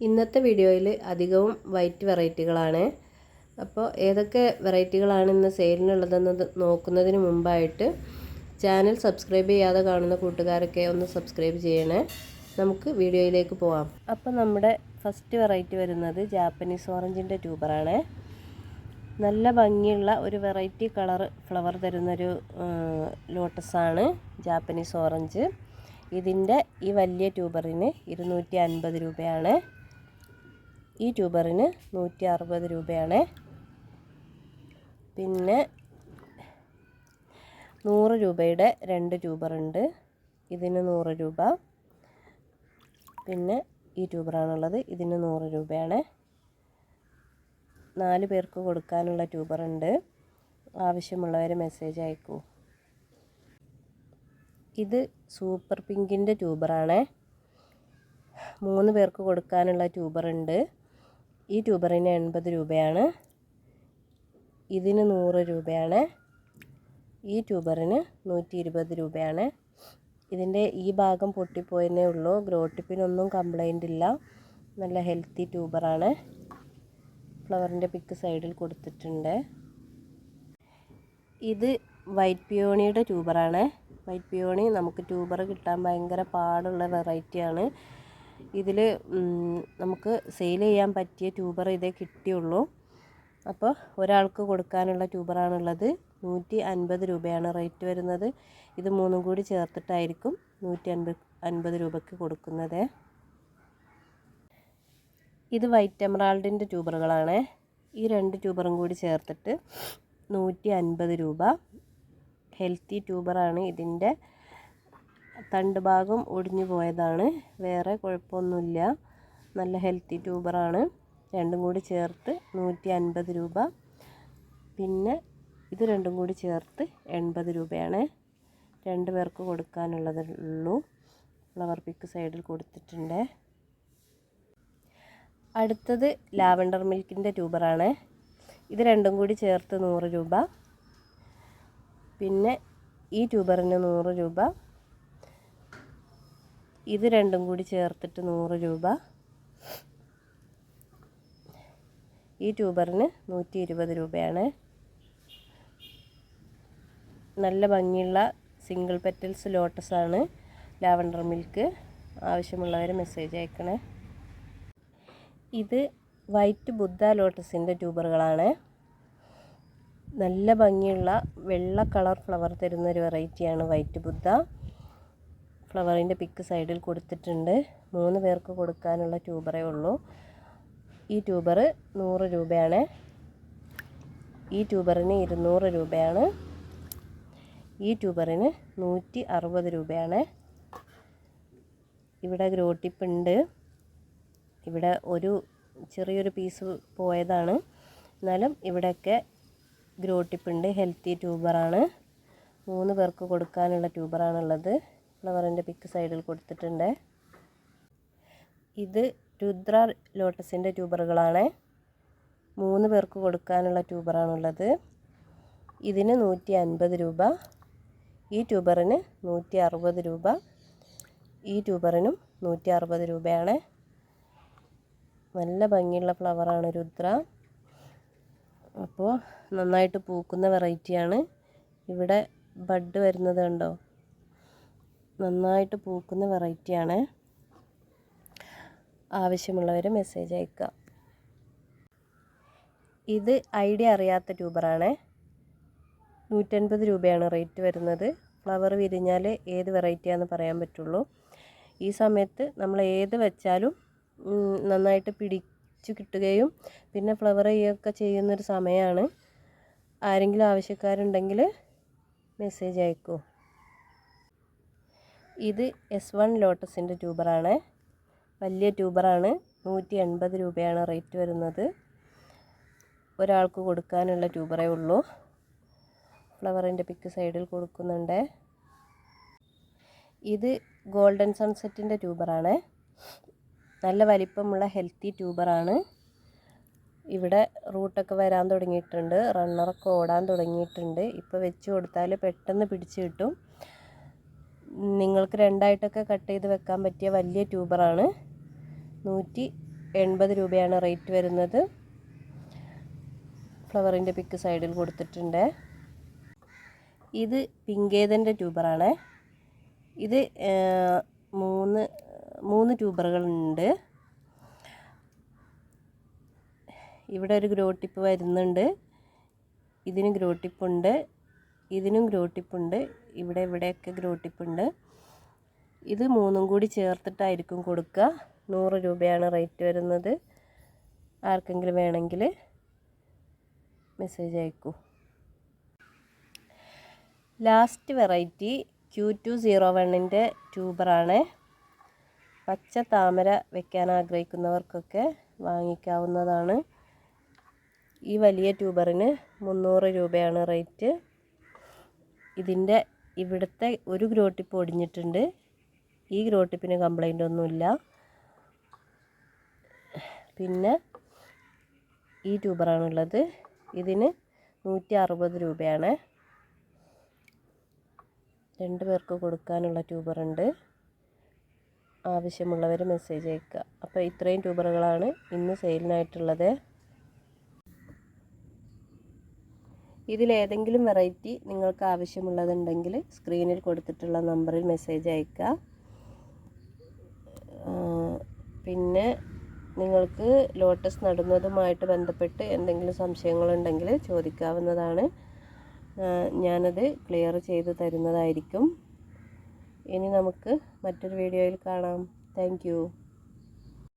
ഇന്നത്തെ വീഡിയോയിൽ അധികവും വൈറ്റ് വെറൈറ്റികളാണ്. അപ്പോൾ ഏതൊക്കെ വെറൈറ്റികളാണ് ഇന്ന് സെയിലിനുള്ളതെന്ന് നോക്കുന്നതിന് മുമ്പായിട്ട് ചാനൽ സബ്സ്ക്രൈബ് ചെയ്യാതെ കാണുന്ന കൂട്ടുകാരൊക്കെ ഒന്ന് സബ്സ്ക്രൈബ് ചെയ്യണേ. നമുക്ക് വീഡിയോയിലേക്ക് പോവാം. അപ്പോൾ നമ്മുടെ ഫസ്റ്റ് വെറൈറ്റി വരുന്നത് ജാപ്പനീസ് ഓറഞ്ചിൻ്റെ ട്യൂബറാണ്. നല്ല ഭംഗിയുള്ള ഒരു വെറൈറ്റി കളർ ഫ്ലവർ തരുന്നൊരു ലോട്ടസാണ് ജാപ്പനീസ് ഓറഞ്ച്. ഇതിൻ്റെ ഈ വലിയ ട്യൂബറിന് 250 രൂപയാണ്. ഈ ട്യൂബറിന് 160 രൂപയാണ്. പിന്നെ 100 രൂപയുടെ 2 ട്യൂബറുണ്ട്. ഇതിന് 100 രൂപ. പിന്നെ ഈ ട്യൂബറാണുള്ളത്, ഇതിന് 100 രൂപയാണ്. 4 പേർക്ക് കൊടുക്കാനുള്ള ട്യൂബറുണ്ട്. ആവശ്യമുള്ളവർ മെസ്സേജ് അയക്കൂ. ഇത് സൂപ്പർ പിങ്കിൻ്റെ ട്യൂബറാണ്. 3 പേർക്ക് കൊടുക്കാനുള്ള ട്യൂബറുണ്ട്. ഈ ട്യൂബറിന് 80 രൂപയാണ്. ഇതിന് 100 രൂപയാണ്. ഈ ട്യൂബറിന് 120 രൂപയാണ്. ഇതിൻ്റെ ഈ ഭാഗം പൊട്ടിപ്പോയതേ ഉള്ളൂ. ഗ്രോട്ടിപ്പിനൊന്നും കംപ്ലൈൻ്റ് ഇല്ല. നല്ല ഹെൽത്തി ട്യൂബറാണ്. ഫ്ലവറിൻ്റെ പിക്ക് സൈഡിൽ കൊടുത്തിട്ടുണ്ട്. ഇത് വൈറ്റ് പിയോണിയുടെ ട്യൂബറാണ്. വൈറ്റ് പിയോണി നമുക്ക് ട്യൂബർ കിട്ടാൻ ഭയങ്കര പാടുള്ള വെറൈറ്റിയാണ്. ഇതിൽ നമുക്ക് സെയിൽ ചെയ്യാൻ പറ്റിയ ട്യൂബർ ഇതേ കിട്ടിയുള്ളൂ. അപ്പോൾ ഒരാൾക്ക് കൊടുക്കാനുള്ള ട്യൂബറാണുള്ളത്. 150 രൂപയാണ് റേറ്റ് വരുന്നത്. ഇത് 3 കൂടി ചേർത്തിട്ടായിരിക്കും 150 രൂപയ്ക്ക് കൊടുക്കുന്നത്. ഇത് വൈറ്റ് എമറാൾഡിൻ്റെ ട്യൂബറുകളാണ്. ഈ 2 ട്യൂബറും കൂടി ചേർത്തിട്ട് 150 രൂപ. ഹെൽത്തി ട്യൂബറാണ്. ഇതിൻ്റെ തണ്ട് ഭാഗം ഒടിഞ്ഞു പോയതാണ്. വേറെ കുഴപ്പമൊന്നുമില്ല. നല്ല ഹെൽത്തി ട്യൂബറാണ്. 2 കൂടി ചേർത്ത് 150 രൂപ. പിന്നെ ഇത് 2 കൂടി ചേർത്ത് 80 രൂപയാണ്. 2 പേർക്ക് കൊടുക്കാനുള്ളതുള്ളൂ. ഫ്ലവർ പിക്ക് സൈഡിൽ കൊടുത്തിട്ടുണ്ട്. അടുത്തത് ലാവൻഡർ മിൽക്കിൻ്റെ ട്യൂബറാണ്. ഇത് 2 കൂടി ചേർത്ത് 100 രൂപ. പിന്നെ ഈ ട്യൂബറിന് 100 രൂപ. ഇത് 2 കൂടി ചേർത്തിട്ട് 100 രൂപ. ഈ ട്യൂബറിന് 120 രൂപയാണ്. നല്ല ഭംഗിയുള്ള സിംഗിൾ പെറ്റൽസ് ലോട്ടസാണ് ലാവൻഡർ മിൽക്ക്. ആവശ്യമുള്ളവർ മെസ്സേജ് അയക്കണേ. ഇത് വൈറ്റ് ബുദ്ധ ലോട്ടസിൻ്റെ ട്യൂബറുകളാണ്. നല്ല ഭംഗിയുള്ള വെള്ള കളർ ഫ്ലവർ തരുന്നൊരു വെറൈറ്റിയാണ് വൈറ്റ് ബുദ്ധ. ഫ്ലവറിൻ്റെ പിക്ക് സൈഡിൽ കൊടുത്തിട്ടുണ്ട്. 3 പേർക്ക് കൊടുക്കാനുള്ള ട്യൂബറേ ഉള്ളൂ. ഈ ട്യൂബർ 100 രൂപയാണ്. ഈ ട്യൂബറിന് 200 രൂപയാണ്. ഈ ട്യൂബറിന് 160 രൂപയാണ്. ഇവിടെ ഗ്രോട്ടിപ്പ് ഉണ്ട്. ഇവിടെ ഒരു ചെറിയൊരു പീസ് പോയതാണ്. എന്നാലും ഇവിടെയൊക്കെ ഗ്രോട്ടിപ്പ് ഉണ്ട്. ഹെൽത്തി ട്യൂബറാണ്. 3 പേർക്ക് കൊടുക്കാനുള്ള ട്യൂബറാണുള്ളത്. ഫ്ലവറിൻ്റെ പിക്ക് സൈഡിൽ കൊടുത്തിട്ടുണ്ട്. ഇത് രുദ്ര ലോട്ടസിൻ്റെ ട്യൂബറുകളാണ്. 3 പേർക്ക് കൊടുക്കാനുള്ള ട്യൂബറാണുള്ളത്. ഇതിന് 150 രൂപ. ഈ ട്യൂബറിന് 160 രൂപ. ഈ ട്യൂബറിനും 160 രൂപയാണ്. നല്ല ഭംഗിയുള്ള ഫ്ലവറാണ് രുദ്ര. അപ്പോൾ നന്നായിട്ട് പൂക്കുന്ന വെറൈറ്റിയാണ്. ഇവിടെ ബഡ് വരുന്നത് കണ്ടോ? നന്നായിട്ട് പൂക്കുന്ന വെറൈറ്റിയാണ്. ആവശ്യമുള്ളവർ മെസ്സേജ് അയക്കുക. ഇത് ഐഡിയ അറിയാത്ത ട്യൂബറാണ്. 150 രൂപയാണ് റേറ്റ് വരുന്നത്. ഫ്ലവർ വിരിഞ്ഞാൽ ഏത് വെറൈറ്റിയാണെന്ന് പറയാൻ പറ്റുള്ളൂ. ഈ സമയത്ത് നമ്മൾ ഏത് വെച്ചാലും നന്നായിട്ട് പിടിച്ചു കിട്ടുകയും പിന്നെ ഫ്ലവർ ചെയ്യുകയൊക്കെ ചെയ്യുന്നൊരു സമയമാണ്. ആരെങ്കിലും ആവശ്യക്കാരുണ്ടെങ്കിൽ മെസ്സേജ് അയക്കൂ. ഇത് S1 ലോട്ടസിൻ്റെ ട്യൂബറാണ്. വലിയ ട്യൂബറാണ്. 180 രൂപയാണ് റേറ്റ് വരുന്നത്. ഒരാൾക്ക് കൊടുക്കാനുള്ള ട്യൂബറേ ഉള്ളൂ. ഫ്ലവറിൻ്റെ പിക്ക് സൈഡിൽ കൊടുക്കുന്നുണ്ട്. ഇത് ഗോൾഡൻ സൺസെറ്റിൻ്റെ ട്യൂബറാണ്. നല്ല വലിപ്പമുള്ള ഹെൽത്തി ട്യൂബറാണ്. ഇവിടെ റൂട്ടൊക്കെ വരാൻ തുടങ്ങിയിട്ടുണ്ട്. റണ്ണറൊക്കെ ഓടാൻ തുടങ്ങിയിട്ടുണ്ട്. ഇപ്പോൾ വെച്ച് കൊടുത്താൽ പെട്ടെന്ന് പിടിച്ച് കിട്ടും. നിങ്ങൾക്ക് 2 ആയിട്ടൊക്കെ കട്ട് ചെയ്ത് വെക്കാൻ പറ്റിയ വലിയ ട്യൂബറാണ്. 80 രൂപയാണ് റേറ്റ് വരുന്നത്. ഫ്ലവറിൻ്റെ പിക്ക് സൈഡിൽ കൊടുത്തിട്ടുണ്ട്. ഇത് പിങ്കേതൻ്റെ ട്യൂബറാണ്. ഇത് മൂന്ന് ട്യൂബറുകളുണ്ട്. ഇവിടെ ഒരു ഗ്രോ ടിപ്പ് വരുന്നുണ്ട്. ഇതിന് ഗ്രോ ടിപ്പുണ്ട്, ഇതിനും ഗ്രോ ടിപ്പുണ്ട്, ഇവിടെയൊക്കെ ഗ്രോ ടിപ്പുണ്ട്. ഇത് മൂന്നും കൂടി ചേർത്തിട്ടായിരിക്കും കൊടുക്കുക. 100 രൂപയാണ് റേറ്റ് വരുന്നത്. ആർക്കെങ്കിലും വേണമെങ്കിൽ മെസ്സേജ് അയക്കൂ. ലാസ്റ്റ് വെറൈറ്റി Q201ൻ്റെ ട്യൂബറാണ്. പച്ച താമര വെക്കാൻ ആഗ്രഹിക്കുന്നവർക്കൊക്കെ വാങ്ങിക്കാവുന്നതാണ്. ഈ വലിയ ട്യൂബറിന് 300 രൂപയാണ് റേറ്റ്. ഇതിൻ്റെ ഇവിടുത്തെ ഒരു ഗ്രോ ടിപ്പ് ഒടിഞ്ഞിട്ടുണ്ട്. ഈ ഗ്രോ ടിപ്പിന് കംപ്ലൈൻ്റ് ഒന്നുമില്ല. പിന്നെ ഈ ട്യൂബറാണുള്ളത്. ഇതിന് 160 രൂപയാണ്. 2 പേർക്ക് കൊടുക്കാനുള്ള ട്യൂബറുണ്ട്. ആവശ്യമുള്ളവർ മെസ്സേജ് അയക്കുക. അപ്പോൾ ഇത്രയും ട്യൂബറുകളാണ് ഇന്ന് സെയിലിനായിട്ടുള്ളത്. ഇതിലേതെങ്കിലും വെറൈറ്റി നിങ്ങൾക്ക് ആവശ്യമുള്ളതുണ്ടെങ്കിൽ സ്ക്രീനിൽ കൊടുത്തിട്ടുള്ള നമ്പറിൽ മെസ്സേജ് അയക്കുക. പിന്നെ നിങ്ങൾക്ക് ലോട്ടസ് നടുന്നതുമായിട്ട് ബന്ധപ്പെട്ട് എന്തെങ്കിലും സംശയങ്ങളുണ്ടെങ്കിൽ ചോദിക്കാവുന്നതാണ്. ഞാനത് ക്ലിയർ ചെയ്ത് തരുന്നതായിരിക്കും. ഇനി നമുക്ക് മറ്റൊരു വീഡിയോയിൽ കാണാം. Thank you.